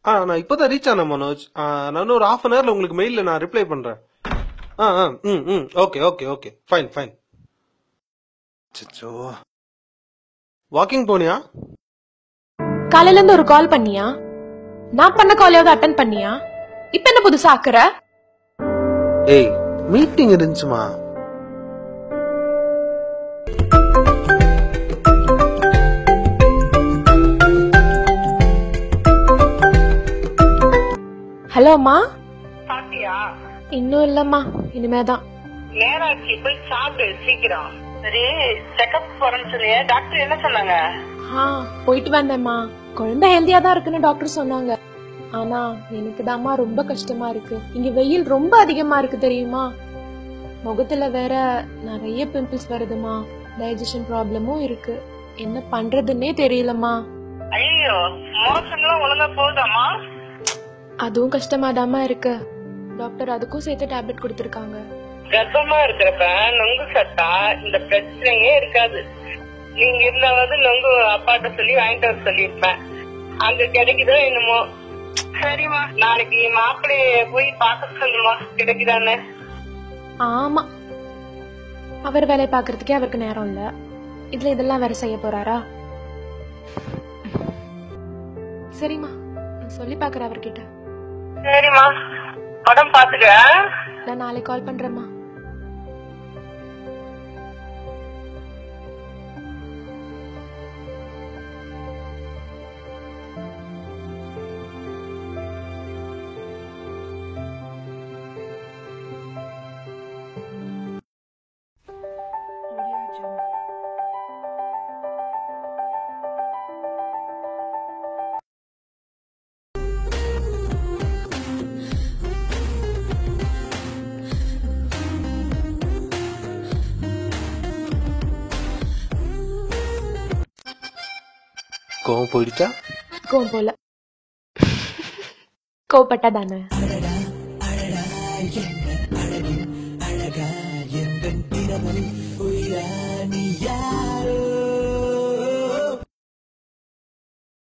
நான் இப்பதான் ரீச் ஆனேன் மனோஜ். நான் ஒரு half an hourல உங்களுக்கு மெயில்ல நான் ரிப்ளை பண்றேன். Okay okay okay fine fine. Walking போனியா? காலையில இருந்து ஒரு கால் பண்ணியா? நான் பண்ண காலையாவது அட்டன் பண்ணியா? இப்ப என்ன புதுசா ஆக்குற? ஏய் மீட்டிங் இருந்துச்சுமா. ஹலோ அம்மா. சாப்பிட்டியா? இன்னும் இல்லம்மா, இனிமேதான். நேராச்சு, போய் சாப்பிடு சீக்கிரம். சரி, செக்அப் போறேன்னு சொல்லியே டாக்டர் என்ன சொன்னாங்க? போயிட்டு வந்தேம்மா. குழந்தை ஹெல்தியா தான் இருக்குன்னு டாக்டர் சொன்னாங்க. ஆனா எனக்கு தான்மா ரொம்ப கஷ்டமா இருக்கு. இங்க வெயில் ரொம்ப அதிகமா இருக்கு தெரியுமா? முகத்துல வேற நிறைய பிம்பிள்ஸ் வருதுமா. டைஜஷன் ப்ராப்ளமும் இருக்கு. என்ன பண்றதுன்னே தெரியலம்மா. ஐயோ, மோஷன்லாம் ஒழுங்கா போகுதாமா? அதுவும் கஷ்டமாதாம்மா இருக்கு. டாக்டர் அதுக்கும் சேர்த்து டேப்லெட் கொடுத்திருக்காங்க. கர்ப்பமா இருக்கிறப்ப நொங்கு சட்டா இந்த பிரச்சனையே இருக்காது. நீங்க இருந்தாவது நொங்கு அப்பாட்ட சொல்லி வாங்கிட்டு வர சொல்லிருப்பேன். அங்க கிடைக்குதோ என்னமோ. சரிம்மா, நாளைக்கு மாப்பிள்ளைய போய் பார்க்க சொல்லுமா, கிடைக்குதான்னு. ஆமா, அவர் வேலை பாக்குறதுக்கே அவருக்கு நேரம் இல்ல. இதுல இதெல்லாம் வேற செய்ய போறாரா? சரிம்மா, நான் சொல்லி பாக்குறேன் அவர்கிட்ட. சரிம்மா, உடம்பு பாத்துக்க. நான் நாளைக்கு கால் பண்றேம்மா. கோவம் போயிடுச்சா? கோவம் போல. கோவப்பட்டா தானே.